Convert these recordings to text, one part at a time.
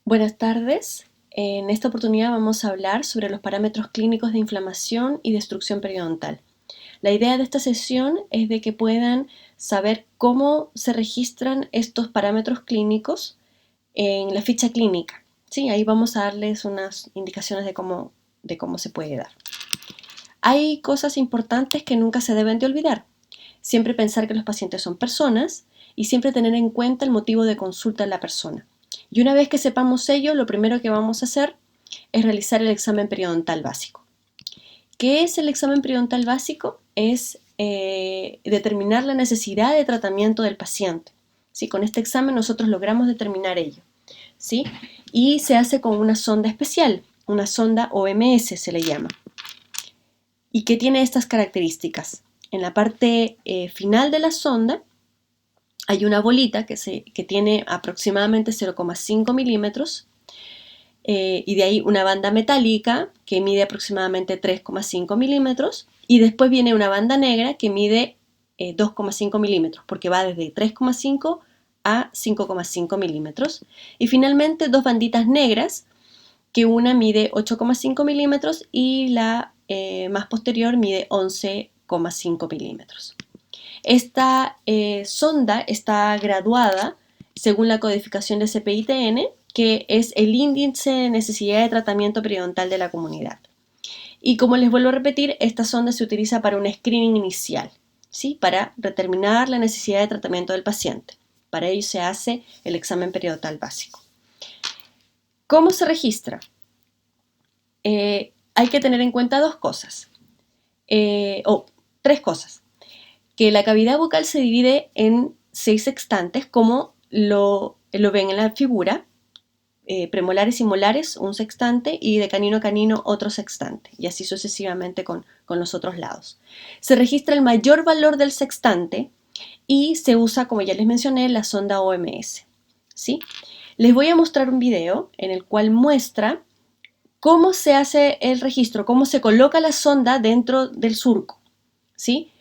Buenas tardes. En esta oportunidad vamos a hablar sobre los parámetros clínicos de inflamación y destrucción periodontal. La idea de esta sesión es de que puedan saber cómo se registran estos parámetros clínicos en la ficha clínica. ¿Sí? Ahí vamos a darles unas indicaciones de cómo se puede dar. Hay cosas importantes que nunca se deben de olvidar. Siempre pensar que los pacientes son personas y siempre tener en cuenta el motivo de consulta de la persona. Y una vez que sepamos ello, lo primero que vamos a hacer es realizar el examen periodontal básico. ¿Qué es el examen periodontal básico? Es determinar la necesidad de tratamiento del paciente. ¿Sí? Con este examen nosotros logramos determinar ello. ¿Sí? Y se hace con una sonda especial, una sonda OMS se le llama. ¿Y qué tiene estas características? En la parte final de la sonda hay una bolita que tiene aproximadamente 0,5 milímetros y de ahí una banda metálica que mide aproximadamente 3,5 milímetros y después viene una banda negra que mide 2,5 milímetros porque va desde 3,5 a 5,5 milímetros y finalmente dos banditas negras que una mide 8,5 milímetros y la más posterior mide 11,5 milímetros. Esta sonda está graduada según la codificación de CPI-TN, que es el índice de necesidad de tratamiento periodontal de la comunidad. Y como les vuelvo a repetir, esta sonda se utiliza para un screening inicial, ¿sí? Para determinar la necesidad de tratamiento del paciente. Para ello se hace el examen periodontal básico. ¿Cómo se registra? Hay que tener en cuenta dos cosas, tres cosas. Que la cavidad bucal se divide en 6 sextantes, como lo ven en la figura, premolares y molares, un sextante, y de canino a canino, otro sextante, y así sucesivamente con los otros lados. Se registra el mayor valor del sextante y se usa, como ya les mencioné, la sonda OMS. ¿Sí? Les voy a mostrar un video en el cual muestra cómo se hace el registro, cómo se coloca la sonda dentro del surco. ¿Sí?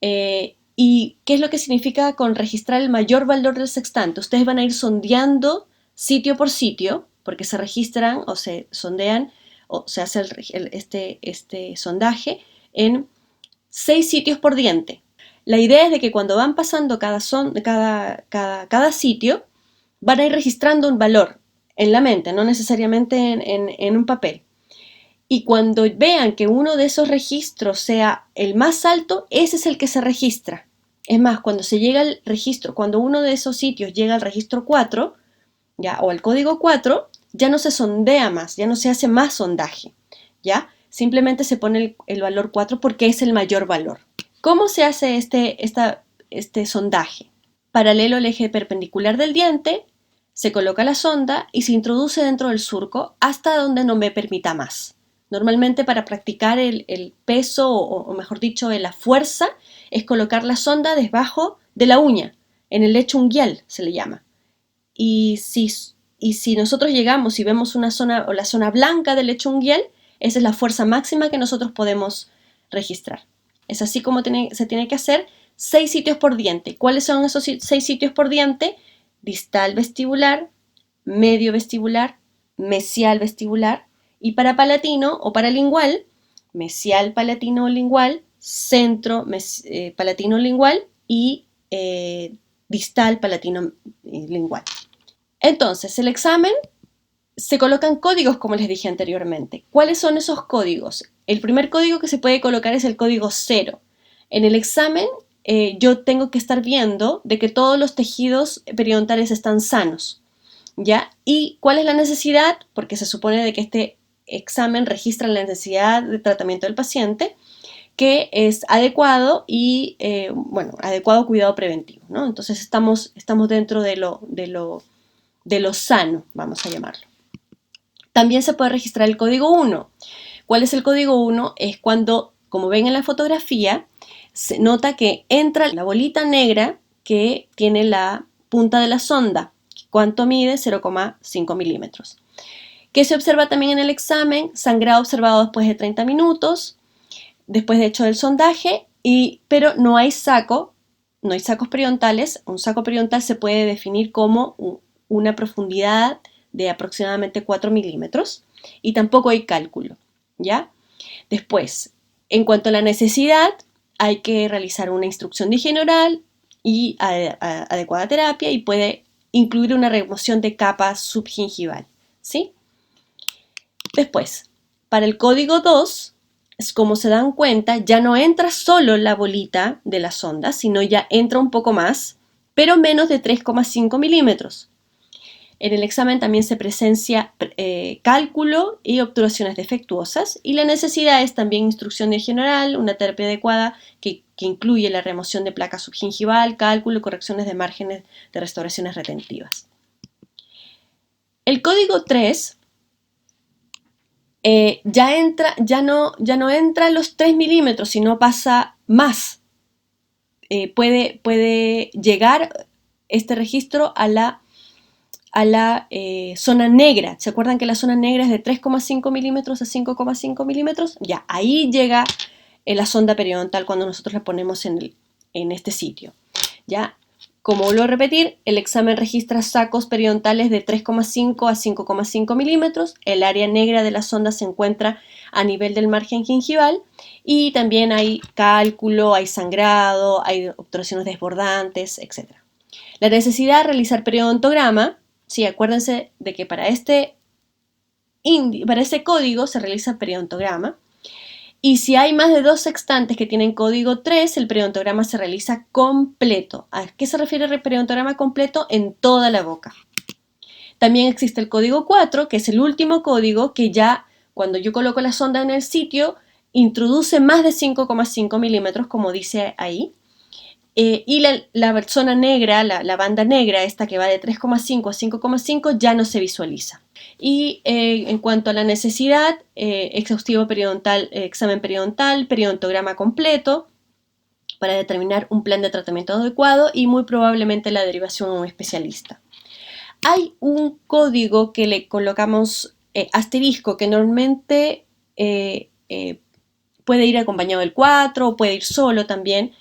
¿Y qué es lo que significa con registrar el mayor valor del sextante? Ustedes van a ir sondeando sitio por sitio, porque se registran o se sondean o se hace este sondaje en 6 sitios por diente. La idea es de que cuando van pasando cada sitio, van a ir registrando un valor en la mente, no necesariamente en un papel. Y cuando vean que uno de esos registros sea el más alto, ese es el que se registra. Es más, cuando se llega al registro, cuando uno de esos sitios llega al registro 4, ¿ya? O al código 4, ya no se sondea más, ya no se hace más sondaje, ¿ya? Simplemente se pone el valor 4 porque es el mayor valor. ¿Cómo se hace este sondaje? Paralelo al eje perpendicular del diente, se coloca la sonda y se introduce dentro del surco hasta donde no me permita más. Normalmente para practicar el peso o mejor dicho la fuerza es colocar la sonda debajo de la uña, en el lecho unguial se le llama. Y si nosotros llegamos y vemos una zona o la zona blanca del lecho unguial, esa es la fuerza máxima que nosotros podemos registrar. Es así como se tiene que hacer 6 sitios por diente. ¿Cuáles son esos 6 sitios por diente? Distal vestibular, medio vestibular, mesial vestibular, y para palatino o paralingual, mesial palatino lingual, centro palatino lingual y distal palatino lingual. Entonces, el examen se colocan códigos, como les dije anteriormente. ¿Cuáles son esos códigos? El primer código que se puede colocar es el código 0. En el examen yo tengo que estar viendo de que todos los tejidos periodontales están sanos, ¿ya? ¿Y cuál es la necesidad? Porque se supone de que este examen registra la necesidad de tratamiento del paciente, que es adecuado y, adecuado cuidado preventivo, ¿no? Entonces estamos dentro de lo sano, vamos a llamarlo. También se puede registrar el código 1. ¿Cuál es el código 1? Es cuando, como ven en la fotografía, se nota que entra la bolita negra que tiene la punta de la sonda. ¿Cuánto mide? 0,5 milímetros. ¿Qué se observa también en el examen? Sangrado observado después de 30 minutos, después de hecho del sondaje, pero no hay sacos periodontales. Un saco periodontal se puede definir como una profundidad de aproximadamente 4 milímetros y tampoco hay cálculo, ¿ya? Después, en cuanto a la necesidad, hay que realizar una instrucción de higiene oral y adecuada terapia y puede incluir una remoción de capa subgingival, ¿sí? Después, para el código 2, es como se dan cuenta, ya no entra solo la bolita de la sonda, sino ya entra un poco más, pero menos de 3,5 milímetros. En el examen también se presencia cálculo y obturaciones defectuosas y la necesidad es también instrucción de higiene oral, una terapia adecuada que incluye la remoción de placa subgingival, cálculo y correcciones de márgenes de restauraciones retentivas. El código 3 ya no entra a los 3 milímetros, sino pasa más. Puede llegar este registro a la zona negra. ¿Se acuerdan que la zona negra es de 3,5 milímetros a 5,5 milímetros? Ya, ahí llega la sonda periodontal cuando nosotros la ponemos en este sitio. Ya, como vuelvo a repetir, el examen registra sacos periodontales de 3,5 a 5,5 milímetros. El área negra de la sonda se encuentra a nivel del margen gingival y también hay cálculo, hay sangrado, hay obturaciones desbordantes, etc. La necesidad de realizar periodontograma. Sí, acuérdense de que para este código se realiza periodontograma. Y si hay más de 2 sextantes que tienen código 3, el periodontograma se realiza completo. ¿A qué se refiere el periodontograma completo? En toda la boca. También existe el código 4, que es el último código que ya, cuando yo coloco la sonda en el sitio, introduce más de 5,5 milímetros, como dice ahí. Y la zona negra, la banda negra, esta que va de 3,5 a 5,5, ya no se visualiza. Y en cuanto a la necesidad, exhaustivo periodontal, examen periodontal, periodontograma completo, para determinar un plan de tratamiento adecuado y muy probablemente la derivación a un especialista. Hay un código que le colocamos asterisco, que normalmente puede ir acompañado del 4 o puede ir solo también,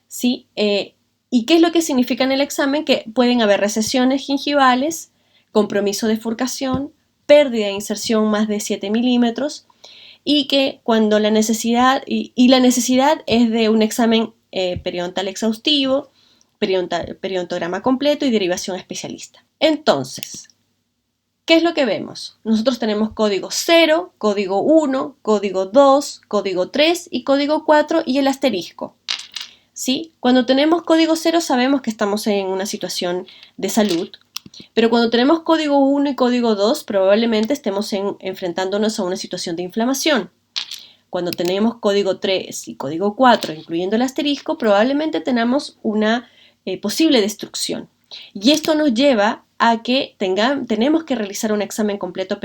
¿sí? ¿Y qué es lo que significa en el examen? Que pueden haber recesiones gingivales, compromiso de furcación, pérdida de inserción más de 7 milímetros y que cuando la necesidad, y la necesidad es de un examen periodontal exhaustivo, periodontograma completo y derivación especialista. Entonces, ¿qué es lo que vemos? Nosotros tenemos código 0, código 1, código 2, código 3 y código 4 y el asterisco. ¿Sí? Cuando tenemos código 0 sabemos que estamos en una situación de salud, pero cuando tenemos código 1 y código 2 probablemente estemos enfrentándonos a una situación de inflamación. Cuando tenemos código 3 y código 4, incluyendo el asterisco, probablemente tenemos una posible destrucción. Y esto nos lleva a que tenemos que realizar un examen completo,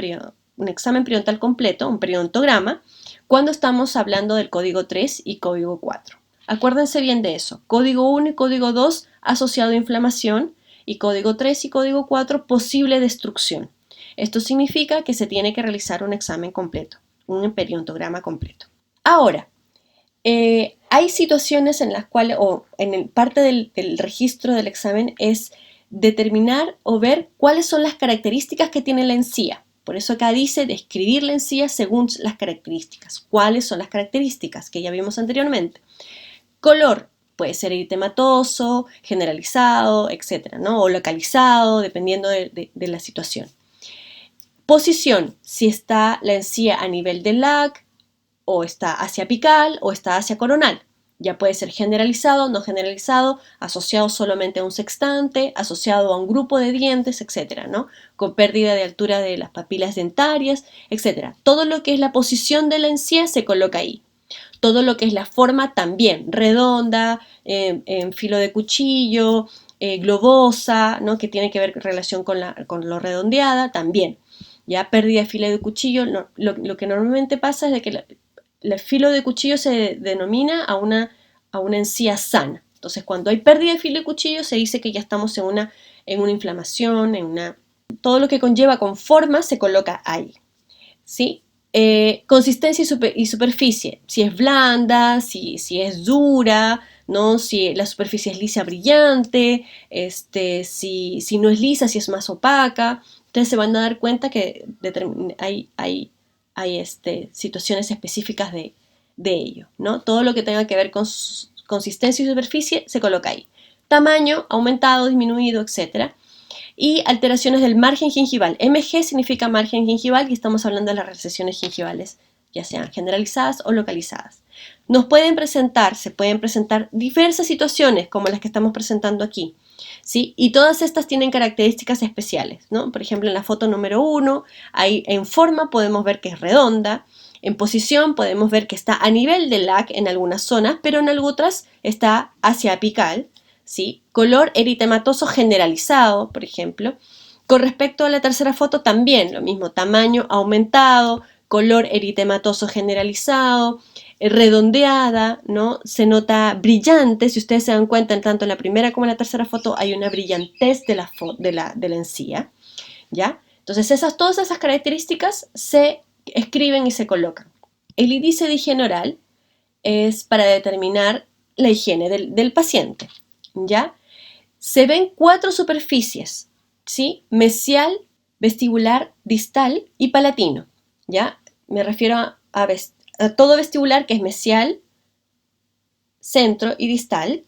un examen periodontal completo, un periodontograma, cuando estamos hablando del código 3 y código 4. Acuérdense bien de eso. Código 1 y código 2 asociado a inflamación y código 3 y código 4 posible destrucción. Esto significa que se tiene que realizar un examen completo, un periodontograma completo. Ahora, hay situaciones en las cuales, o en parte del registro del examen es determinar o ver cuáles son las características que tiene la encía. Por eso acá dice describir la encía según las características. ¿Cuáles son las características que ya vimos anteriormente? Color, puede ser eritematoso, generalizado, etc., ¿no? O localizado, dependiendo de la situación. Posición, si está la encía a nivel del LAC, o está hacia apical, o está hacia coronal. Ya puede ser generalizado, no generalizado, asociado solamente a un sextante, asociado a un grupo de dientes, etc., ¿no? Con pérdida de altura de las papilas dentarias, etc. Todo lo que es la posición de la encía se coloca ahí. Todo lo que es la forma también, redonda, en filo de cuchillo, globosa, ¿no? Que tiene que ver en relación con lo redondeada, también. Ya pérdida de filo de cuchillo, no, lo que normalmente pasa es de que el filo de cuchillo se denomina a una encía sana. Entonces, cuando hay pérdida de filo de cuchillo, se dice que ya estamos en una inflamación, todo lo que conlleva con forma se coloca ahí, ¿sí? Consistencia y superficie, si es blanda, si es dura, ¿no? Si la superficie es lisa brillante, si no es lisa, si es más opaca. ustedes se van a dar cuenta que hay situaciones específicas de ello, ¿no? Todo lo que tenga que ver con consistencia y superficie se coloca ahí. Tamaño, aumentado, disminuido, etc. Y alteraciones del margen gingival. MG significa margen gingival y estamos hablando de las recesiones gingivales, ya sean generalizadas o localizadas. Se pueden presentar diversas situaciones como las que estamos presentando aquí, ¿sí? Y todas estas tienen características especiales, ¿no? Por ejemplo, en la foto número 1, ahí en forma podemos ver que es redonda, en posición podemos ver que está a nivel del LAC en algunas zonas, pero en otras está hacia apical, ¿sí? Color eritematoso generalizado, por ejemplo. Con respecto a la tercera foto también lo mismo, tamaño aumentado, color eritematoso generalizado, redondeada, ¿no? Se nota brillante, si ustedes se dan cuenta, tanto en la primera como en la tercera foto hay una brillantez de la encía, ¿ya? Entonces todas esas características se escriben y se colocan. El índice de higiene oral es para determinar la higiene del paciente, ¿ya? Se ven 4 superficies, ¿sí? Mesial, vestibular, distal y palatino, ¿ya? Me refiero a todo vestibular, que es mesial, centro y distal,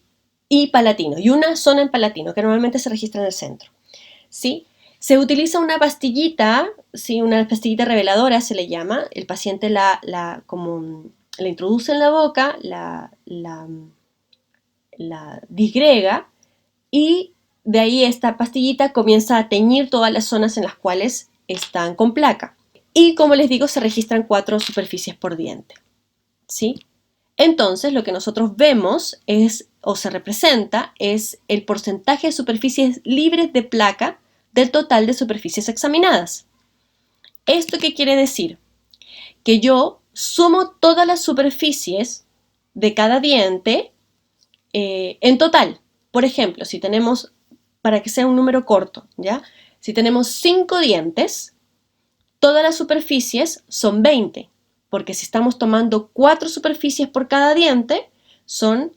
y palatino, y una zona en palatino, que normalmente se registra en el centro, ¿sí? Se utiliza una pastillita, ¿sí? Una pastillita reveladora se le llama, el paciente la introduce en la boca, la disgrega, y de ahí esta pastillita comienza a teñir todas las zonas en las cuales están con placa. Y como les digo, se registran 4 superficies por diente, ¿sí? Entonces, lo que nosotros vemos o se representa es el porcentaje de superficies libres de placa del total de superficies examinadas. ¿Esto qué quiere decir? Que yo sumo todas las superficies de cada diente en total. Por ejemplo, si tenemos, para que sea un número corto, ¿ya? Si tenemos 5 dientes, todas las superficies son 20, porque si estamos tomando 4 superficies por cada diente, son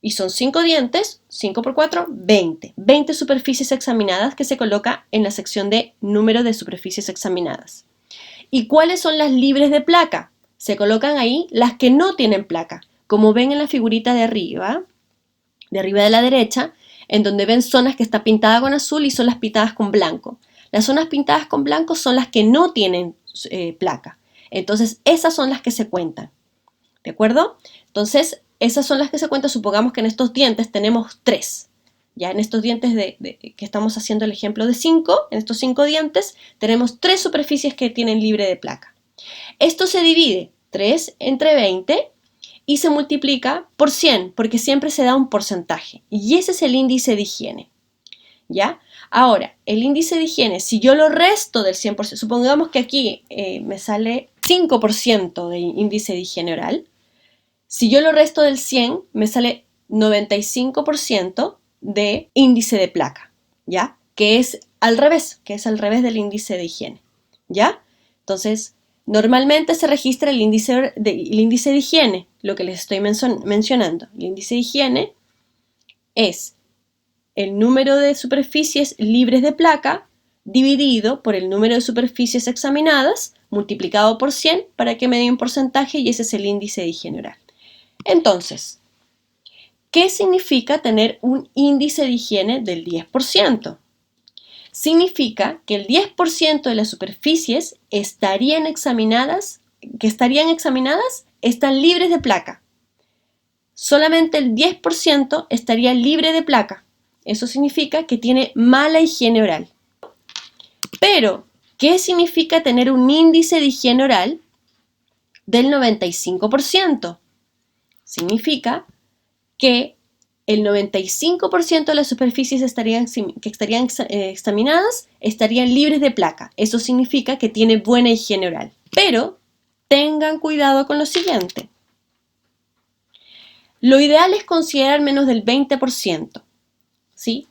5 dientes, 5 por 4, 20. 20 superficies examinadas que se coloca en la sección de número de superficies examinadas. ¿Y cuáles son las libres de placa? Se colocan ahí las que no tienen placa. Como ven en la figurita de arriba de la derecha, en donde ven zonas que está pintada con azul y son las pintadas con blanco. Las zonas pintadas con blanco son las que no tienen placa. Entonces, esas son las que se cuentan. ¿De acuerdo? Entonces, esas son las que se cuentan. Supongamos que en estos dientes tenemos 3. Ya en estos dientes que estamos haciendo el ejemplo de 5, en estos 5 dientes tenemos 3 superficies que tienen libre de placa. Esto se divide 3 entre 20 y se multiplica por 100, porque siempre se da un porcentaje. Y ese es el índice de higiene. ¿Ya? Ahora, el índice de higiene, si yo lo resto del 100%, supongamos que aquí me sale 5% de índice de higiene oral. Si yo lo resto del 100, me sale 95% de índice de placa, ¿ya? Que es al revés del índice de higiene, ¿ya? Entonces, normalmente se registra el índice de higiene, lo que les estoy mencionando. El índice de higiene es el número de superficies libres de placa dividido por el número de superficies examinadas multiplicado por 100 para que me dé un porcentaje, y ese es el índice de higiene oral. Entonces, ¿qué significa tener un índice de higiene del 10%? Significa que el 10% de las superficies que estarían examinadas están libres de placa. Solamente el 10% estaría libre de placa. Eso significa que tiene mala higiene oral. Pero, ¿qué significa tener un índice de higiene oral del 95%? Significa que el 95% de las superficies que estarían examinadas estarían libres de placa. Eso significa que tiene buena higiene oral. Pero tengan cuidado con lo siguiente. Lo ideal es considerar menos del 20%, ¿sí?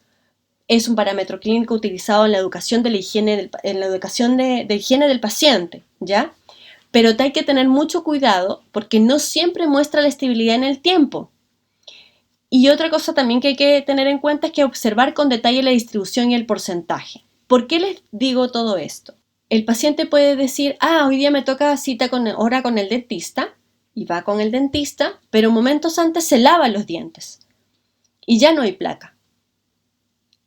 Es un parámetro clínico utilizado en la educación de higiene del paciente, ¿ya? Pero hay que tener mucho cuidado porque no siempre muestra la estabilidad en el tiempo. Y otra cosa también que hay que tener en cuenta es que observar con detalle la distribución y el porcentaje. ¿Por qué les digo todo esto? El paciente puede decir, hoy día me toca cita hora con el dentista, y va con el dentista, pero momentos antes se lava los dientes y ya no hay placa.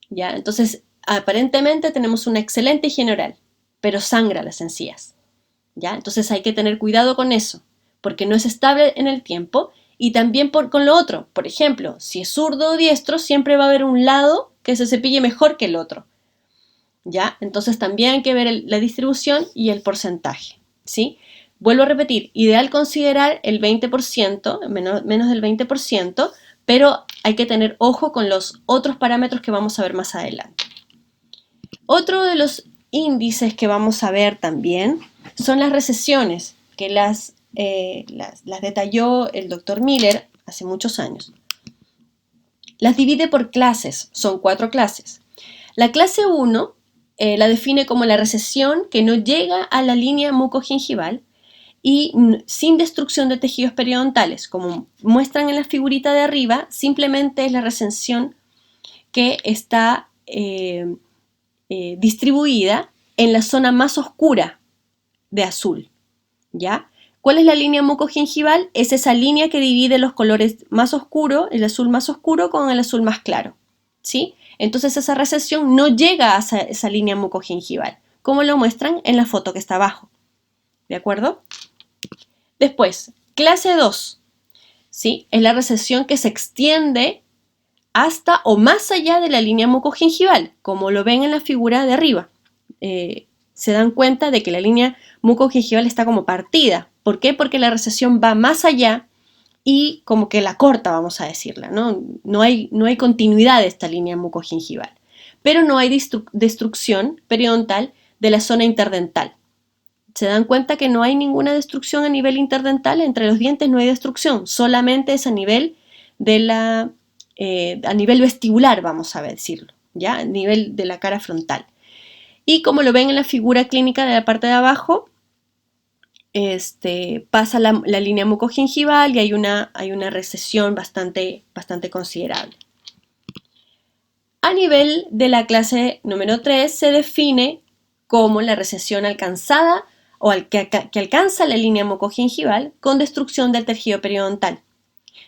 ¿Ya? Entonces, aparentemente tenemos una excelente higiene oral, pero sangra las encías. ¿Ya? Entonces hay que tener cuidado con eso, porque no es estable en el tiempo, y también con lo otro. Por ejemplo, si es zurdo o diestro, siempre va a haber un lado que se cepille mejor que el otro. ¿Ya? Entonces también hay que ver la distribución y el porcentaje, ¿sí? Vuelvo a repetir, ideal considerar el 20%, menos del 20%, pero hay que tener ojo con los otros parámetros que vamos a ver más adelante. Otro de los índices que vamos a ver también son las recesiones, que las detalló el doctor Miller hace muchos años. Las divide por clases, son 4 clases. La clase 1 la define como la recesión que no llega a la línea mucogingival y sin destrucción de tejidos periodontales. Como muestran en la figurita de arriba, simplemente es la recesión que está distribuida en la zona más oscura de azul, ¿ya? ¿Cuál es la línea mucogingival? Es esa línea que divide los colores más oscuros, el azul más oscuro con el azul más claro, ¿sí? Entonces esa recesión no llega a esa línea mucogingival, como lo muestran en la foto que está abajo, ¿de acuerdo? Después, clase 2, ¿sí? Es la recesión que se extiende hasta o más allá de la línea mucogingival, como lo ven en la figura de arriba. Se dan cuenta de que la línea mucogingival está como partida. ¿Por qué? Porque la recesión va más allá y como que la corta, vamos a decirla, ¿no? No hay continuidad de esta línea mucogingival, pero no hay destrucción periodontal de la zona interdental. Se dan cuenta que no hay ninguna destrucción a nivel interdental, entre los dientes no hay destrucción, solamente es a nivel a nivel vestibular, vamos a decirlo, ¿ya? A nivel de la cara frontal. Y como lo ven en la figura clínica de la parte de abajo, pasa la línea mucogingival y hay una recesión bastante considerable. A nivel de la clase número 3 se define como la recesión alcanzada o que alcanza la línea mucogingival con destrucción del tejido periodontal.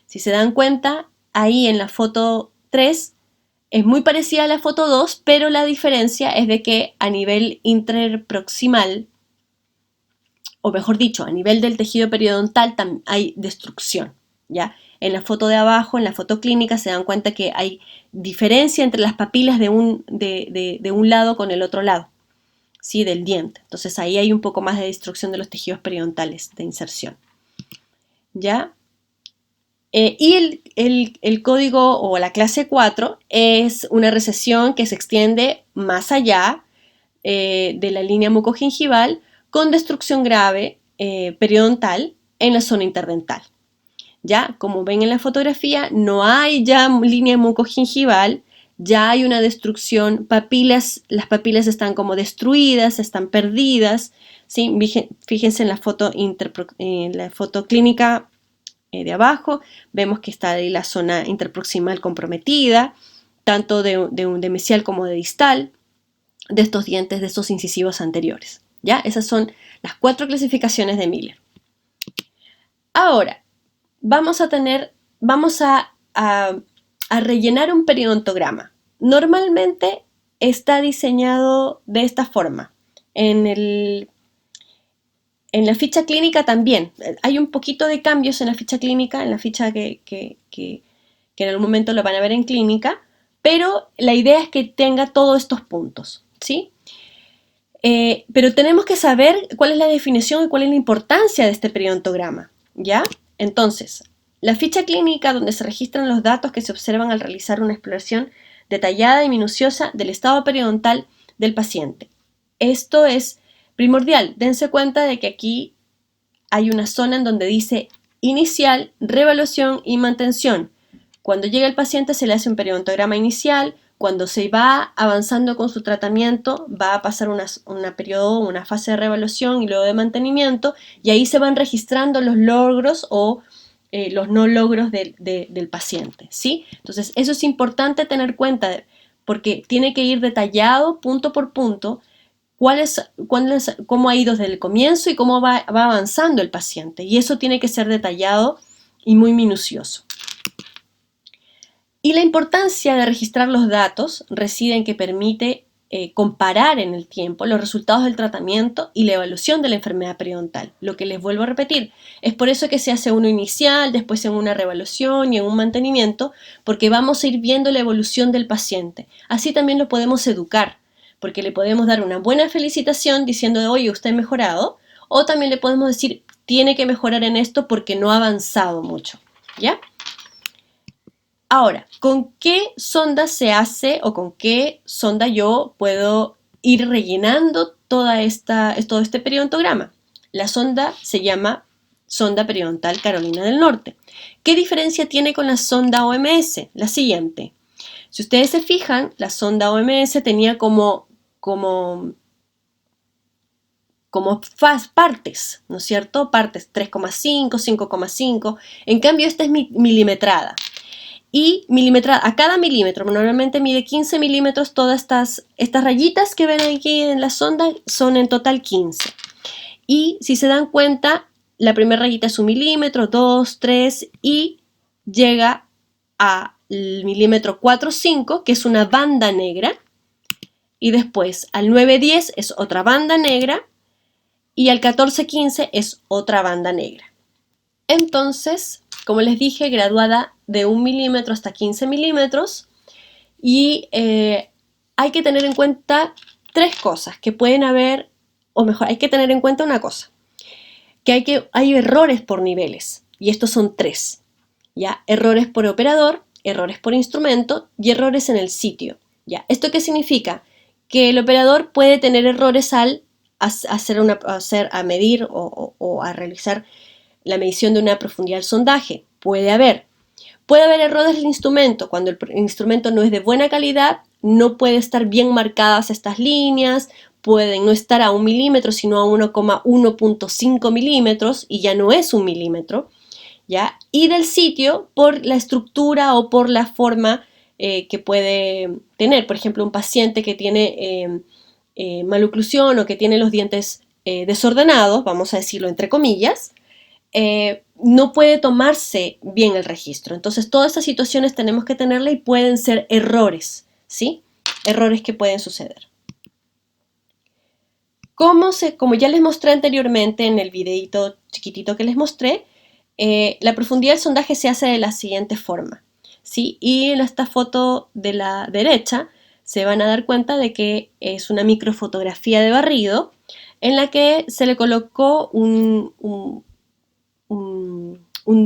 Si se dan cuenta, ahí en la foto 3 es muy parecida a la foto 2, pero la diferencia es de que a nivel interproximal, o mejor dicho, a nivel del tejido periodontal hay destrucción, ¿ya? En la foto de abajo, en la foto clínica, se dan cuenta que hay diferencia entre las papilas de un lado con el otro lado, ¿sí? Del diente. Entonces ahí hay un poco más de destrucción de los tejidos periodontales de inserción, ¿ya? Y el código o la clase 4 es una recesión que se extiende más allá de la línea mucogingival con destrucción grave periodontal en la zona interdental. Ya, como ven en la fotografía, no hay ya línea mucogingival, ya hay una destrucción, las papilas están como destruidas, están perdidas, ¿sí? Fíjense en la foto clínica de abajo, vemos que está ahí la zona interproximal comprometida, tanto de mesial como de distal, de estos dientes, de estos incisivos anteriores. ¿Ya? Esas son las 4 clasificaciones de Miller. Ahora, vamos a rellenar un periodontograma. Normalmente está diseñado de esta forma. En la ficha clínica también. Hay un poquito de cambios en la ficha clínica, en la ficha que en algún momento lo van a ver en clínica, pero la idea es que tenga todos estos puntos, ¿sí? Pero tenemos que saber cuál es la definición y cuál es la importancia de este periodontograma, ¿ya? Entonces, la ficha clínica donde se registran los datos que se observan al realizar una exploración detallada y minuciosa del estado periodontal del paciente. Esto es primordial. Dense cuenta de que aquí hay una zona en donde dice inicial, reevaluación y mantención. Cuando llega el paciente se le hace un periodontograma inicial. Cuando se va avanzando con su tratamiento, va a pasar una fase de reevaluación y luego de mantenimiento, y ahí se van registrando los logros o los no logros del paciente, ¿sí? Entonces, eso es importante tener cuenta porque tiene que ir detallado punto por punto cómo ha ido desde el comienzo y cómo va avanzando el paciente. Y eso tiene que ser detallado y muy minucioso. Y la importancia de registrar los datos reside en que permite comparar en el tiempo los resultados del tratamiento y la evaluación de la enfermedad periodontal. Lo que les vuelvo a repetir, es por eso que se hace uno inicial, después en una reevaluación y en un mantenimiento, porque vamos a ir viendo la evolución del paciente. Así también lo podemos educar, porque le podemos dar una buena felicitación diciendo, oye, usted ha mejorado, o también le podemos decir, tiene que mejorar en esto porque no ha avanzado mucho, ¿ya? Ahora, ¿con qué sonda se hace o con qué sonda yo puedo ir rellenando todo este periodontograma? La sonda se llama sonda periodontal Carolina del Norte. ¿Qué diferencia tiene con la sonda OMS? La siguiente. Si ustedes se fijan, la sonda OMS tenía como partes, ¿no es cierto? Partes 3,5, 5,5. En cambio, esta es milimetrada. Y a cada milímetro, normalmente mide 15 milímetros, todas estas rayitas que ven aquí en la sonda son en total 15. Y si se dan cuenta, la primera rayita es 1 milímetro, 2, 3 y llega al milímetro 4, 5, que es una banda negra. Y después al 9, 10 es otra banda negra. Y al 14, 15 es otra banda negra. Entonces, como les dije, graduada de 1 milímetro hasta 15 milímetros. Y hay que tener en cuenta 3 cosas que pueden haber, o mejor, hay que tener en cuenta una cosa, que hay errores por niveles, y estos son 3, ¿ya? Errores por operador, errores por instrumento y errores en el sitio, ¿ya? ¿Esto qué significa? Que el operador puede tener errores al medir o a realizar la medición de una profundidad del sondaje. Puede haber errores del instrumento. Cuando el instrumento no es de buena calidad, no puede estar bien marcadas estas líneas, pueden no estar a 1 milímetro, sino a 1,1.5 milímetros, y ya no es 1 milímetro, ¿ya? Y del sitio, por la estructura o por la forma que puede tener. Por ejemplo, un paciente que tiene maloclusión o que tiene los dientes desordenados, vamos a decirlo entre comillas, no puede tomarse bien el registro. Entonces, todas estas situaciones tenemos que tenerla y pueden ser errores, ¿sí? Errores que pueden suceder. Como ya les mostré anteriormente en el videito chiquitito que les mostré, la profundidad del sondaje se hace de la siguiente forma, ¿sí? Y en esta foto de la derecha se van a dar cuenta de que es una microfotografía de barrido en la que se le colocó un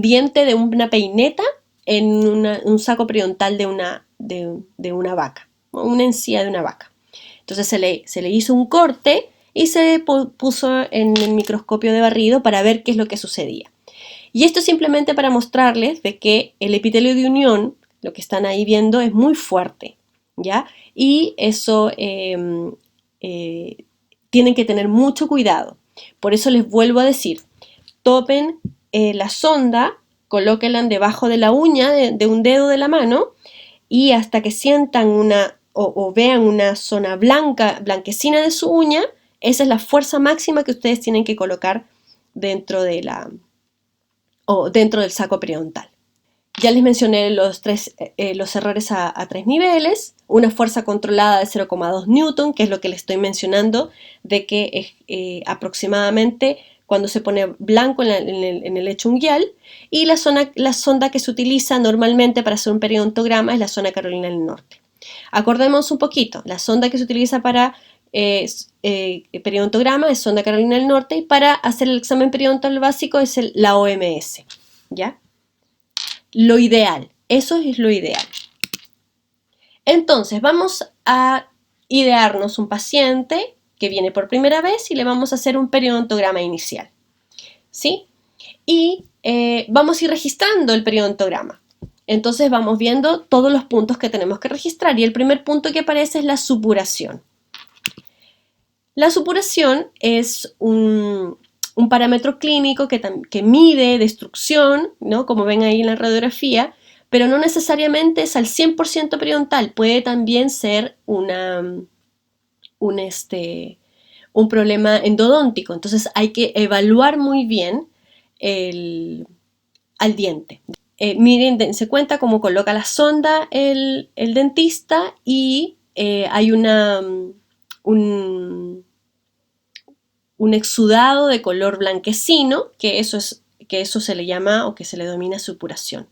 diente de una peineta en un saco periodontal de una vaca, una encía de una vaca. Entonces se le hizo un corte y se puso en el microscopio de barrido para ver qué es lo que sucedía. Y esto es simplemente para mostrarles de que el epitelio de unión, lo que están ahí viendo, es muy fuerte, ¿ya? Y eso tienen que tener mucho cuidado. Por eso les vuelvo a decir, topen la sonda, colóquenla debajo de la uña de un dedo de la mano y hasta que sientan o vean una zona blanquecina de su uña, esa es la fuerza máxima que ustedes tienen que colocar dentro del saco periodontal. Ya les mencioné los errores a 3 niveles, una fuerza controlada de 0,2 newton, que es lo que les estoy mencionando, de que aproximadamente cuando se pone blanco en el lecho unguial, y la sonda que se utiliza normalmente para hacer un periodontograma es la sonda Carolina del Norte. Acordemos un poquito, la sonda que se utiliza para periodontograma es sonda Carolina del Norte, y para hacer el examen periodontal básico es la OMS, ¿ya? Lo ideal, eso es lo ideal. Entonces, vamos a idearnos un paciente que viene por primera vez y le vamos a hacer un periodontograma inicial, ¿sí? Y vamos a ir registrando el periodontograma. Entonces vamos viendo todos los puntos que tenemos que registrar y el primer punto que aparece es la supuración. La supuración es un parámetro clínico que mide destrucción, ¿no? Como ven ahí en la radiografía, pero no necesariamente es al 100% periodontal, puede también ser un problema endodóntico. Entonces hay que evaluar muy bien al diente. Miren, dense cuenta cómo coloca la sonda el dentista y hay un exudado de color blanquecino, que eso se le llama o que se le denomina supuración.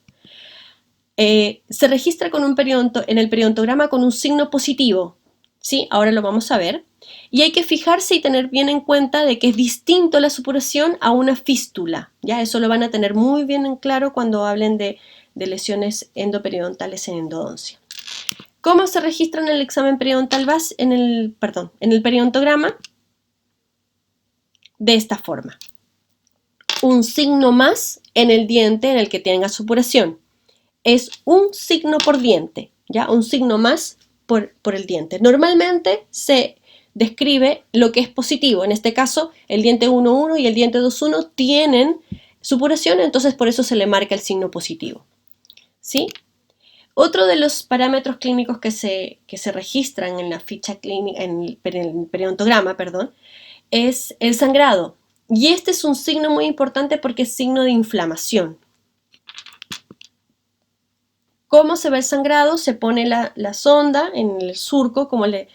Se registra en el periodontograma con un signo positivo, ¿sí? Ahora lo vamos a ver. Y hay que fijarse y tener bien en cuenta de que es distinto la supuración a una fístula, ¿ya? Eso lo van a tener muy bien en claro cuando hablen de lesiones endoperidontales en endodoncia. ¿Cómo se registra en el examen periodontal en el periodontograma? De esta forma. Un signo más en el diente en el que tenga supuración. Es un signo por diente, ¿ya? Un signo más por el diente. Normalmente se describe lo que es positivo. En este caso, el diente 1,1 y el diente 2,1 tienen supuración, entonces por eso se le marca el signo positivo, ¿sí? Otro de los parámetros clínicos que se registran en la ficha clínica, en el periodontograma, es el sangrado. Y este es un signo muy importante porque es signo de inflamación. ¿Cómo se ve el sangrado? Se pone la sonda en el surco, como les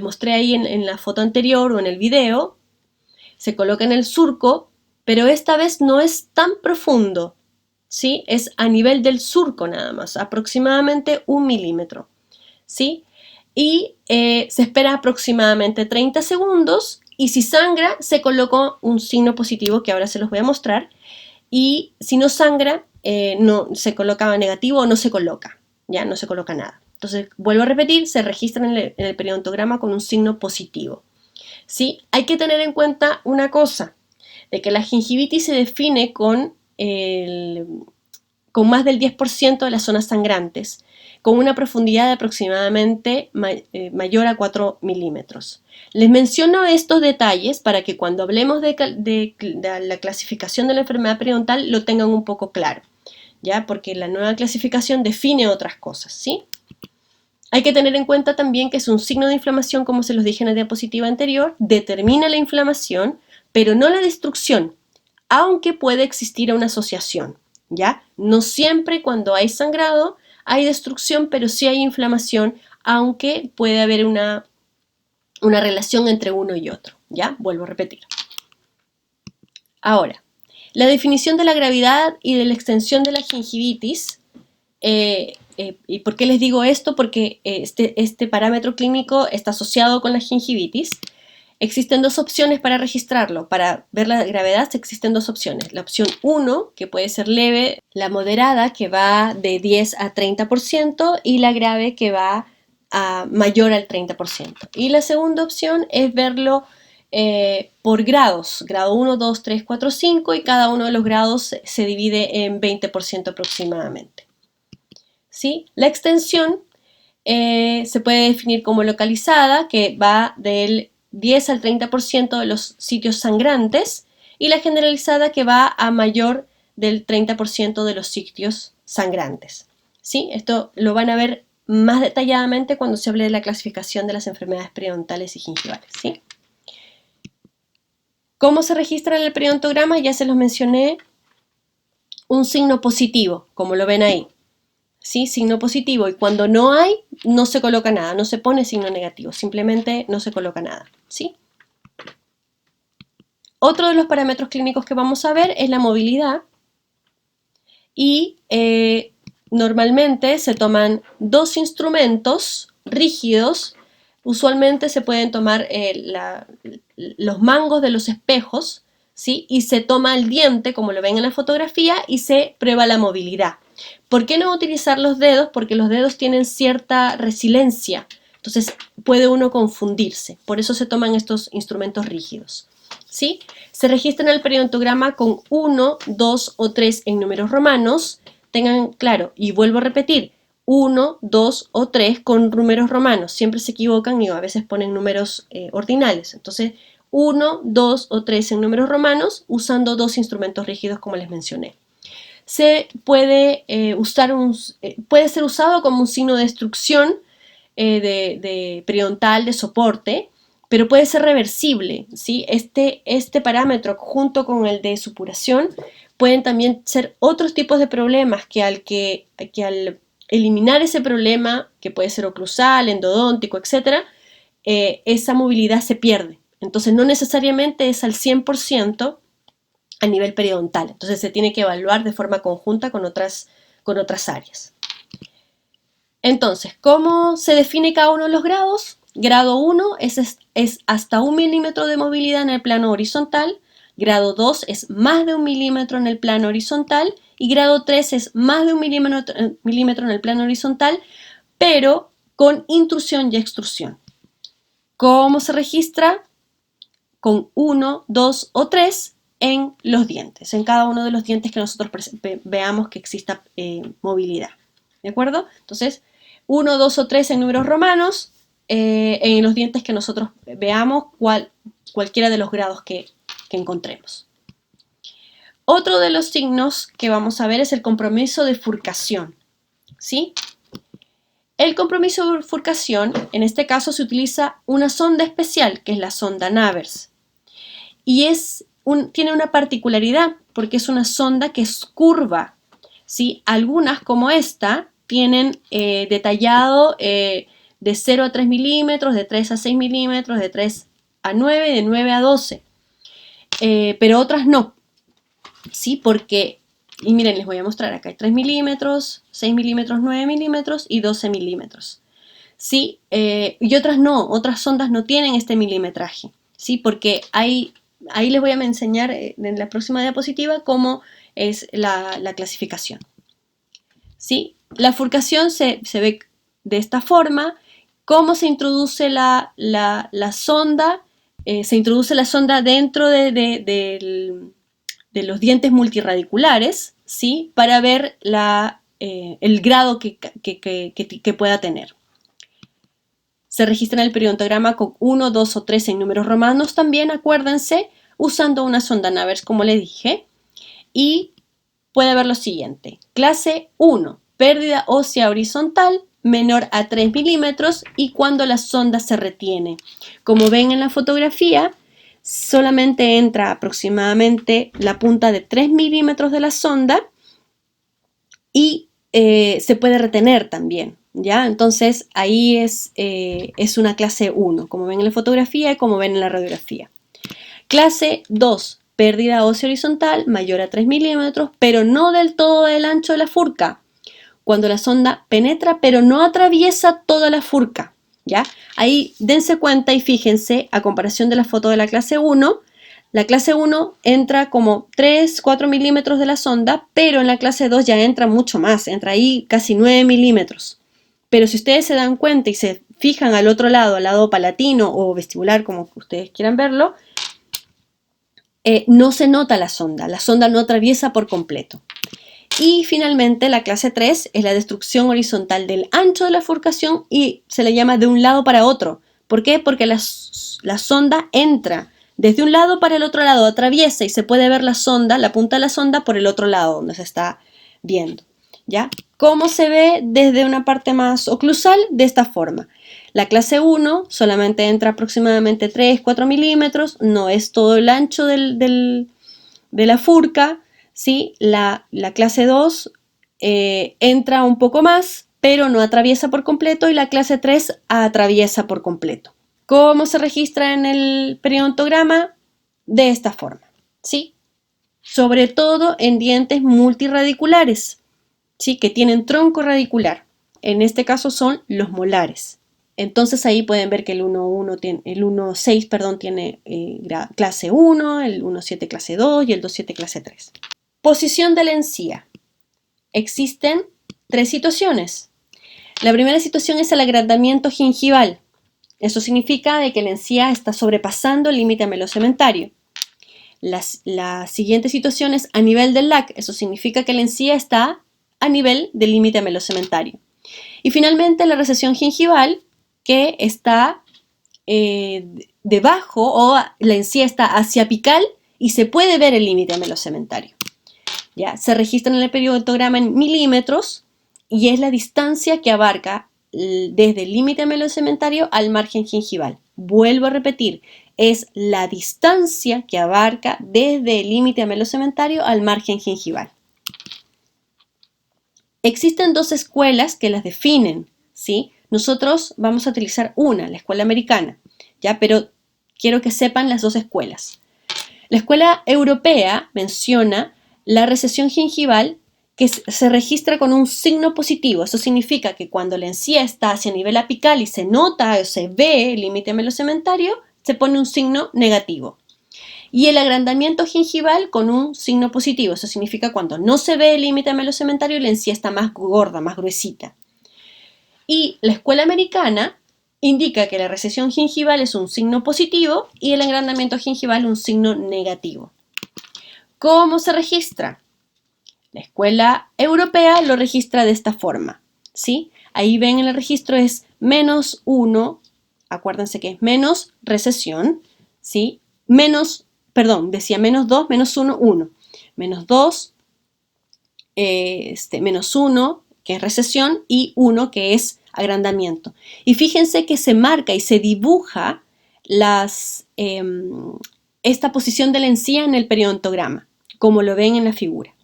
mostré ahí en la foto anterior o en el video. Se coloca en el surco, pero esta vez no es tan profundo, ¿sí? Es a nivel del surco nada más, aproximadamente 1 milímetro, ¿sí? Y se espera aproximadamente 30 segundos y si sangra se coloca un signo positivo que ahora se los voy a mostrar y si no sangra no se coloca negativo o no se coloca, ya no se coloca nada. Entonces, vuelvo a repetir, se registra en el periodontograma con un signo positivo, ¿sí? Hay que tener en cuenta una cosa, de que la gingivitis se define con más del 10% de las zonas sangrantes, con una profundidad de aproximadamente mayor a 4 milímetros. Les menciono estos detalles para que cuando hablemos de la clasificación de la enfermedad periodontal lo tengan un poco claro, ¿ya? Porque la nueva clasificación define otras cosas, ¿sí? Hay que tener en cuenta también que es un signo de inflamación, como se los dije en la diapositiva anterior, determina la inflamación, pero no la destrucción, aunque puede existir una asociación, ¿ya? No siempre cuando hay sangrado hay destrucción, pero sí hay inflamación, aunque puede haber una relación entre uno y otro, ¿ya? Vuelvo a repetir. Ahora, la definición de la gravedad y de la extensión de la gingivitis, ¿y por qué les digo esto? Porque este parámetro clínico está asociado con la gingivitis. Existen dos opciones para registrarlo. Para ver la gravedad existen dos opciones. La opción 1, que puede ser leve, la moderada, que va de 10 a 30%, y la grave, que va a mayor al 30%. Y la segunda opción es verlo por grados, grado 1, 2, 3, 4, 5, y cada uno de los grados se divide en 20% aproximadamente, ¿sí? La extensión se puede definir como localizada, que va del 10 al 30% de los sitios sangrantes, y la generalizada, que va a mayor del 30% de los sitios sangrantes, ¿sí? Esto lo van a ver más detalladamente cuando se hable de la clasificación de las enfermedades periodontales y gingivales, ¿sí? ¿Cómo se registra en el periodontograma? Ya se los mencioné. Un signo positivo, como lo ven ahí, ¿sí? Signo positivo, y cuando no hay, no se coloca nada, no se pone signo negativo, simplemente no se coloca nada, ¿sí? Otro de los parámetros clínicos que vamos a ver es la movilidad, y normalmente se toman dos instrumentos rígidos. Usualmente se pueden tomar los mangos de los espejos, ¿sí? Y se toma el diente, como lo ven en la fotografía, y se prueba la movilidad. ¿Por qué no utilizar los dedos? Porque los dedos tienen cierta resiliencia, entonces puede uno confundirse. Por eso se toman estos instrumentos rígidos, ¿sí? Se registra en el periodontograma con 1, 2 o 3 en números romanos. Tengan claro, y vuelvo a repetir, 1, 2 o 3 con números romanos. Siempre se equivocan y a veces ponen números ordinales. Entonces, 1, 2 o 3 en números romanos usando dos instrumentos rígidos como les mencioné. puede ser usado como un signo de destrucción de periodontal, de soporte, pero puede ser reversible, ¿sí? Este parámetro junto con el de supuración pueden también ser otros tipos de problemas que al eliminar ese problema, que puede ser oclusal, endodóntico, etc., esa movilidad se pierde. Entonces no necesariamente es al 100% a nivel periodontal. Entonces se tiene que evaluar de forma conjunta con otras áreas. Entonces, ¿cómo se define cada uno de los grados? Grado 1 es hasta 1 milímetro de movilidad en el plano horizontal, grado 2 es más de 1 milímetro en el plano horizontal y grado 3 es más de 1 milímetro en el plano horizontal, pero con intrusión y extrusión. ¿Cómo se registra? Con 1, 2 o 3 en los dientes, en cada uno de los dientes que nosotros veamos que exista movilidad. ¿De acuerdo? Entonces, 1, 2 o 3 en números romanos, en los dientes que nosotros veamos cualquiera de los grados que encontremos. Otro de los signos que vamos a ver es el compromiso de bifurcación, ¿sí? El compromiso de bifurcación, en este caso se utiliza una sonda especial, que es la sonda Navers. Y tiene una particularidad, porque es una sonda que es curva, ¿sí? Algunas, como esta, tienen detallado de 0 a 3 milímetros, de 3 a 6 milímetros, de 3 a 9, de 9 a 12. Pero otras no, ¿sí? Porque, y miren, les voy a mostrar acá, hay 3 milímetros, 6 milímetros, 9 milímetros y 12 milímetros. ¿Sí? Y otras no, otras sondas no tienen este milimetraje, ¿sí? Porque ahí les voy a enseñar en la próxima diapositiva cómo es la clasificación. ¿Sí? La bifurcación se ve de esta forma. ¿Cómo se introduce la sonda? Se introduce la sonda dentro de los dientes multirradiculares, ¿sí? Para ver el grado que pueda tener. Se registra en el periodontograma con 1, 2 o 3 en números romanos también, acuérdense, usando una sonda Navers, como les dije. Y puede haber lo siguiente. Clase 1, pérdida ósea horizontal menor a 3 milímetros y cuando la sonda se retiene. Como ven en la fotografía, solamente entra aproximadamente la punta de 3 milímetros de la sonda y se puede retener también. ¿Ya? Entonces ahí es una clase 1, como ven en la fotografía y como ven en la radiografía. Clase 2, pérdida ósea horizontal mayor a 3 milímetros, pero no del todo del ancho de la furca. Cuando la sonda penetra, pero no atraviesa toda la furca. ¿Ya? Ahí dense cuenta y fíjense, a comparación de la foto de la clase 1, la clase 1 entra como 3, 4 milímetros de la sonda, pero en la clase 2 ya entra mucho más, entra ahí casi 9 milímetros. Pero si ustedes se dan cuenta y se fijan al otro lado, al lado palatino o vestibular, como ustedes quieran verlo, no se nota la sonda no atraviesa por completo. Y finalmente la clase 3 es la destrucción horizontal del ancho de la bifurcación y se le llama de un lado para otro. ¿Por qué? Porque la sonda entra desde un lado para el otro lado, atraviesa y se puede ver la punta de la sonda por el otro lado donde se está viendo. ¿Ya? ¿Cómo se ve desde una parte más oclusal? De esta forma. La clase 1 solamente entra aproximadamente 3, 4 milímetros, no es todo el ancho de la furca, ¿sí? La clase 2 entra un poco más, pero no atraviesa por completo, y la clase 3 atraviesa por completo. ¿Cómo se registra en el periodontograma? De esta forma, ¿sí? Sobre todo en dientes multirradiculares, ¿sí? Que tienen tronco radicular. En este caso son los molares. Entonces ahí pueden ver que el 1.6 tiene clase 1, el 1.7 clase 2 y el 2.7 clase 3. Posición de la encía. Existen 3 situaciones. La primera situación es el agrandamiento gingival. Eso significa de que la encía está sobrepasando el límite amelocementario. La siguiente situación es a nivel del LAC. Eso significa que la encía está a nivel del límite amelocementario. Y finalmente la recesión gingival, que está debajo, o la encía está hacia apical y se puede ver el límite amelocementario. ¿ya? Se registran en el periodograma en milímetros y es la distancia que abarca desde el límite amelocementario al margen gingival. Vuelvo a repetir, es la distancia que abarca desde el límite amelocementario al margen gingival. Existen dos escuelas que las definen, ¿sí? Nosotros vamos a utilizar una, la escuela americana, ¿ya? Pero quiero que sepan las dos escuelas. La escuela europea menciona la recesión gingival que se registra con un signo positivo. Eso significa que cuando la encía está hacia nivel apical y se nota o se ve el límite amelocementario, se pone un signo negativo. Y el agrandamiento gingival con un signo positivo. Eso significa cuando no se ve el límite amelocementario y la encía está más gorda, más gruesita. Y la escuela americana indica que la recesión gingival es un signo positivo y el agrandamiento gingival un signo negativo. ¿Cómo se registra? La escuela europea lo registra de esta forma, ¿sí? Ahí ven en el registro es -1, acuérdense que es menos recesión, ¿sí? Decía -2, -1, 1. -2, -1, que es recesión, y 1, que es agrandamiento. Y fíjense que se marca y se dibuja esta posición de la encía en el periodontograma, como lo ven en la figura.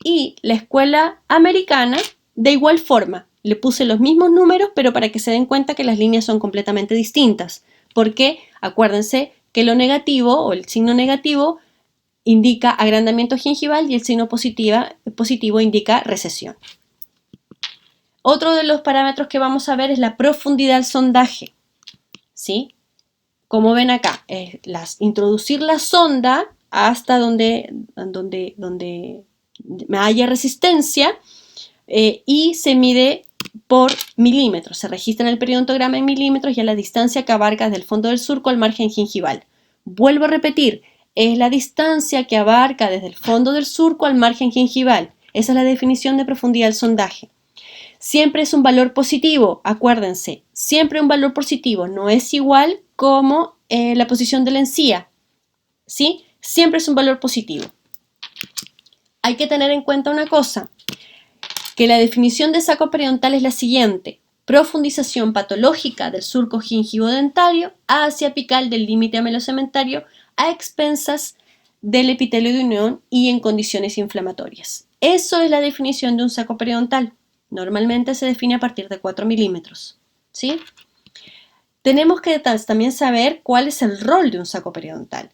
Y la escuela americana, de igual forma, le puse los mismos números, pero para que se den cuenta que las líneas son completamente distintas, porque acuérdense que lo negativo o el signo negativo indica agrandamiento gingival y el signo positivo indica recesión. Otro de los parámetros que vamos a ver es la profundidad del sondaje, ¿sí? Como ven acá, introducir la sonda hasta donde haya resistencia y se mide por milímetros. Se registra en el periodontograma en milímetros y a la distancia que abarca desde el fondo del surco al margen gingival. Vuelvo a repetir, es la distancia que abarca desde el fondo del surco al margen gingival. Esa es la definición de profundidad del sondaje. Siempre es un valor positivo, acuérdense, siempre un valor positivo, no es igual como la posición de la encía, ¿sí? Siempre es un valor positivo. Hay que tener en cuenta una cosa, que la definición de saco periodontal es la siguiente: profundización patológica del surco gingivo-dentario hacia apical del límite amelocementario a expensas del epitelio de unión y en condiciones inflamatorias. Eso es la definición de un saco periodontal. Normalmente se define a partir de 4 milímetros, ¿sí? Tenemos que también saber cuál es el rol de un saco periodontal,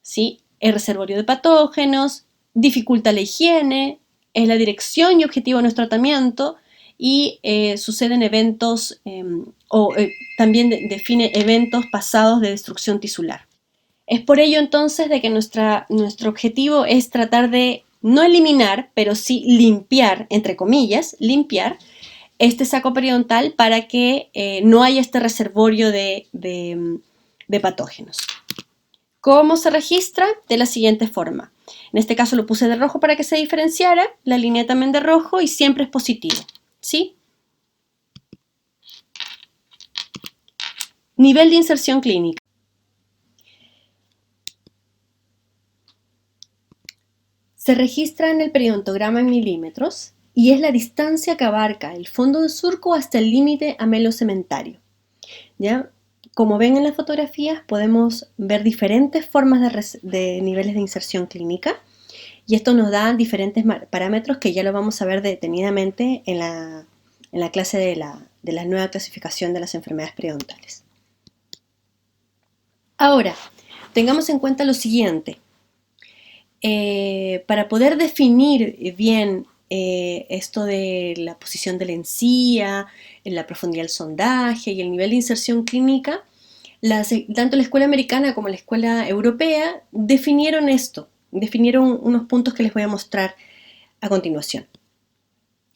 ¿sí? Es reservorio de patógenos, dificulta la higiene, es la dirección y objetivo de nuestro tratamiento y suceden eventos también define eventos pasados de destrucción tisular. Es por ello entonces de que nuestro objetivo es tratar de no eliminar, pero sí limpiar, entre comillas, limpiar este saco periodontal para que no haya este reservorio de patógenos. ¿Cómo se registra? De la siguiente forma. En este caso lo puse de rojo para que se diferenciara, la línea también de rojo y siempre es positivo, ¿sí? Nivel de inserción clínica. Se registra en el periodontograma en milímetros y es la distancia que abarca el fondo del surco hasta el límite amelocementario, ¿ya? Como ven en las fotografías, podemos ver diferentes formas de niveles de inserción clínica y esto nos da diferentes parámetros que ya lo vamos a ver detenidamente en la clase de la nueva clasificación de las enfermedades periodontales. Ahora, tengamos en cuenta lo siguiente. Para poder definir bien esto de la posición de la encía, la profundidad del sondaje y el nivel de inserción clínica, tanto la escuela americana como la escuela europea definieron esto, definieron unos puntos que les voy a mostrar a continuación.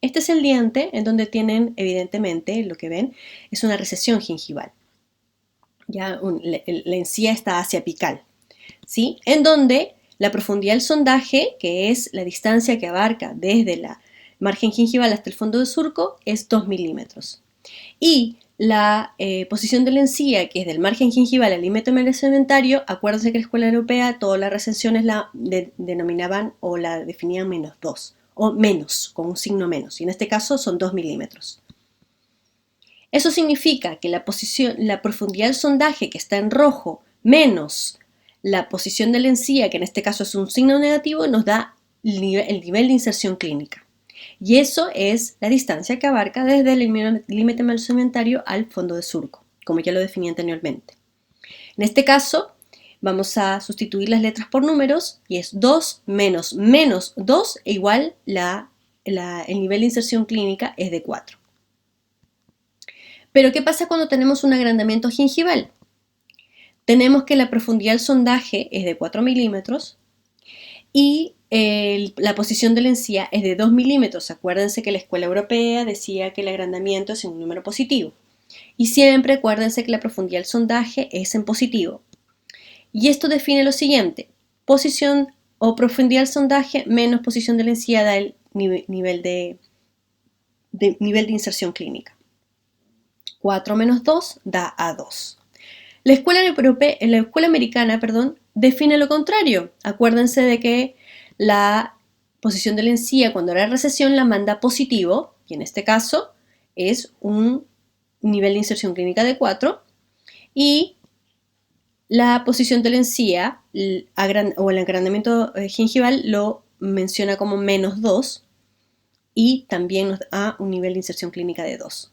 Este es el diente en donde tienen, evidentemente, lo que ven es una recesión gingival. Ya la encía está hacia apical, ¿sí? En donde la profundidad del sondaje, que es la distancia que abarca desde la margen gingival hasta el fondo del surco, es 2 milímetros. Y la posición de la encía, que es del margen gingival al límite cementario, acuérdense que en la escuela europea todas las recensiones la denominaban o la definían -2, o menos, con un signo menos, y en este caso son 2 milímetros. Eso significa que la profundidad del sondaje, que está en rojo, menos la posición de la encía, que en este caso es un signo negativo, nos da el nivel de inserción clínica. Y eso es la distancia que abarca desde el límite cementario al fondo de surco, como ya lo definí anteriormente. En este caso, vamos a sustituir las letras por números y es 2 menos 2 igual el nivel de inserción clínica es de 4. Pero ¿qué pasa cuando tenemos un agrandamiento gingival? Tenemos que la profundidad del sondaje es de 4 milímetros y la posición de la encía es de 2 milímetros. Acuérdense que la escuela europea decía que el agrandamiento es en un número positivo. Y siempre acuérdense que la profundidad del sondaje es en positivo. Y esto define lo siguiente: posición o profundidad del sondaje menos posición de la encía da el nivel de inserción clínica. 4 menos 2 da a 2. La escuela americana, define lo contrario. Acuérdense de que la posición de la encía cuando era recesión la manda positivo, y en este caso es un nivel de inserción clínica de 4, y la posición de la encía o el agrandamiento gingival lo menciona como -2 y también nos da un nivel de inserción clínica de 2.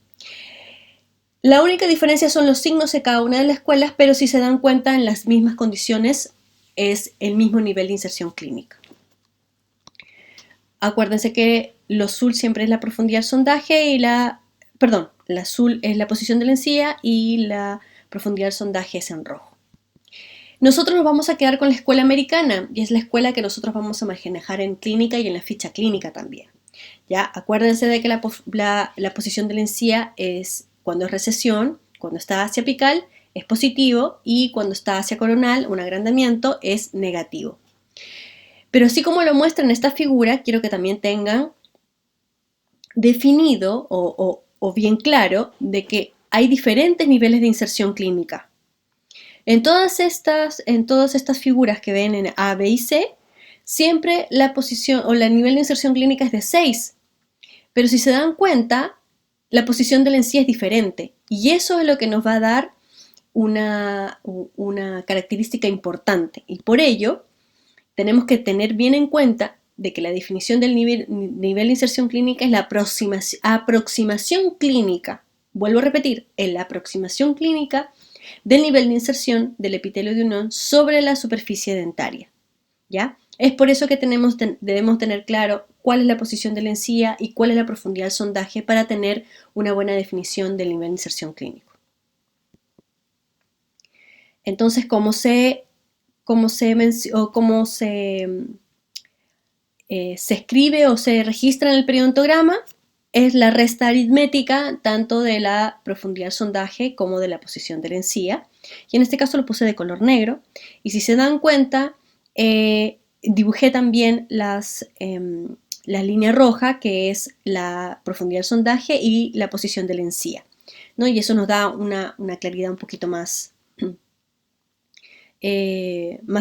La única diferencia son los signos de cada una de las escuelas, pero si se dan cuenta, en las mismas condiciones es el mismo nivel de inserción clínica. Acuérdense que lo azul siempre es la profundidad del sondaje y la azul es la posición de la encía y la profundidad del sondaje es en rojo. Nosotros nos vamos a quedar con la escuela americana y es la escuela que nosotros vamos a manejar en clínica y en la ficha clínica también. ¿Ya? Acuérdense de que la posición de la encía es cuando es recesión, cuando está hacia apical es positivo y cuando está hacia coronal, un agrandamiento, es negativo. Pero así como lo muestra en esta figura, quiero que también tengan definido o bien claro de que hay diferentes niveles de inserción clínica. En todas estas figuras que ven en A, B y C, siempre la posición o el nivel de inserción clínica es de 6. Pero si se dan cuenta, la posición de la encía es diferente y eso es lo que nos va a dar una característica importante, y por ello tenemos que tener bien en cuenta de que la definición del nivel de inserción clínica es la aproximación clínica, vuelvo a repetir, es la aproximación clínica del nivel de inserción del epitelio de unión sobre la superficie dentaria, ¿ya? Es por eso que debemos tener claro cuál es la posición de la encía y cuál es la profundidad del sondaje para tener una buena definición del nivel de inserción clínico. Entonces, ¿cómo se escribe o se registra en el periodontograma? Es la resta aritmética tanto de la profundidad del sondaje como de la posición de la encía. Y en este caso lo puse de color negro. Y si se dan cuenta, dibujé también la línea roja, que es la profundidad del sondaje y la posición de la encía, ¿no? Y eso nos da una claridad un poquito más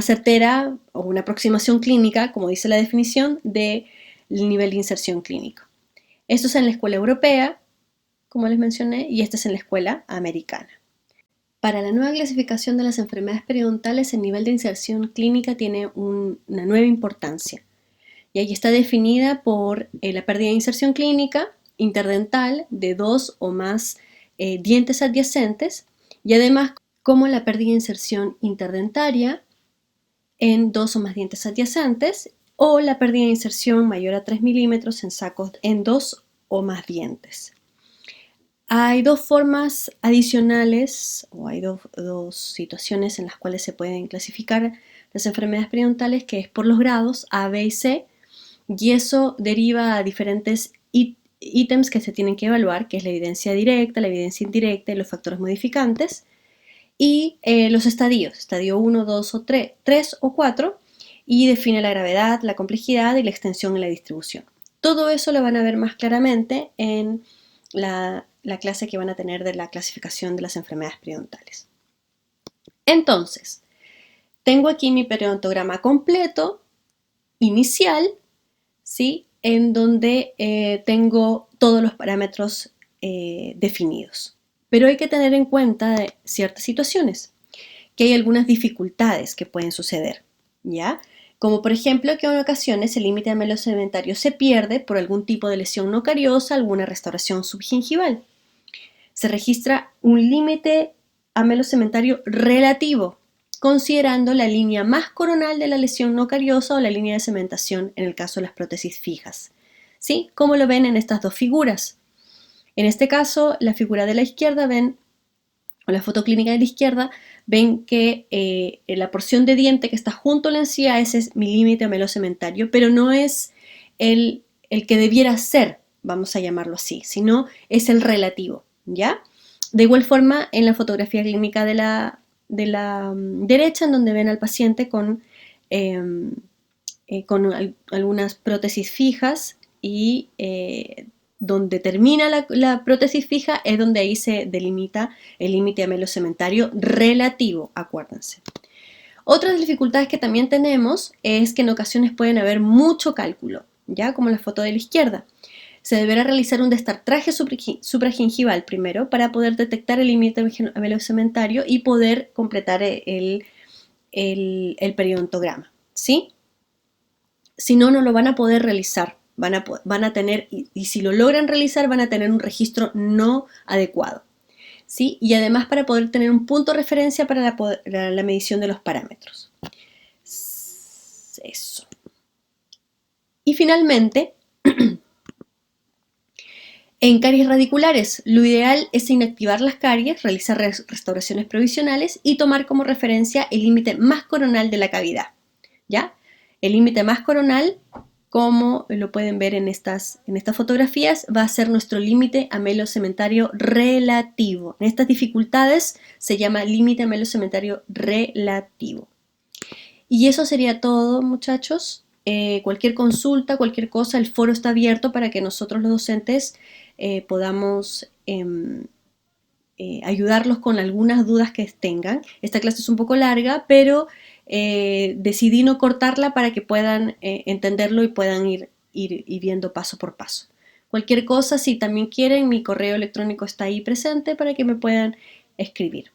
certera, o una aproximación clínica, como dice la definición, del nivel de inserción clínico. Esto es en la escuela europea, como les mencioné, y esta es en la escuela americana. Para la nueva clasificación de las enfermedades periodontales, el nivel de inserción clínica tiene una nueva importancia. Y ahí está definida por la pérdida de inserción clínica interdental de 2 o más dientes adyacentes, y además como la pérdida de inserción interdentaria en 2 o más dientes adyacentes, o la pérdida de inserción mayor a 3 milímetros en sacos en 2 o más dientes. Hay dos formas adicionales, o hay dos situaciones en las cuales se pueden clasificar las enfermedades periodontales, que es por los grados A, B y C, y eso deriva a diferentes ítems que se tienen que evaluar, que es la evidencia directa, la evidencia indirecta y los factores modificantes, y los estadios, estadio 1, 2 o 3 o 4, y define la gravedad, la complejidad y la extensión en la distribución. Todo eso lo van a ver más claramente en la clase que van a tener de la clasificación de las enfermedades periodontales. Entonces, tengo aquí mi periodontograma completo, inicial, ¿sí? En donde tengo todos los parámetros definidos. Pero hay que tener en cuenta ciertas situaciones, que hay algunas dificultades que pueden suceder, ¿ya? Como por ejemplo que en ocasiones el límite amelocementario se pierde por algún tipo de lesión no cariosa, alguna restauración subgingival. Se registra un límite amelocementario relativo, considerando la línea más coronal de la lesión no cariosa o la línea de cementación en el caso de las prótesis fijas. ¿Sí? Como lo ven en estas dos figuras. En este caso, la figura de la izquierda ven, o la foto clínica de la izquierda, ven que la porción de diente que está junto a la encía, ese es mi límite amelocementario, pero no es el que debiera ser, vamos a llamarlo así, sino es el relativo, ¿ya? De igual forma, en la fotografía clínica de la derecha, en donde ven al paciente con algunas prótesis fijas y donde termina la prótesis fija es donde ahí se delimita el límite amelocementario relativo, acuérdense. Otras dificultades que también tenemos es que en ocasiones pueden haber mucho cálculo, ya como la foto de la izquierda. Se deberá realizar un destartraje supragingival primero para poder detectar el límite amelocementario y poder completar el periodontograma, ¿sí? Si no, no lo van a poder realizar. Van a tener, y si lo logran realizar, van a tener un registro no adecuado, ¿sí? Y además para poder tener un punto de referencia para la medición de los parámetros. Eso. Y finalmente, en caries radiculares, lo ideal es inactivar las caries, realizar restauraciones provisionales y tomar como referencia el límite más coronal de la cavidad, ¿ya? El límite más coronal, como lo pueden ver en estas fotografías, va a ser nuestro límite amelocementario relativo. En estas dificultades se llama límite amelocementario relativo. Y eso sería todo, muchachos. Cualquier consulta, cualquier cosa, el foro está abierto para que nosotros los docentes podamos ayudarlos con algunas dudas que tengan. Esta clase es un poco larga, pero decidí no cortarla para que puedan entenderlo y puedan ir viendo paso por paso. Cualquier cosa, si también quieren, mi correo electrónico está ahí presente para que me puedan escribir.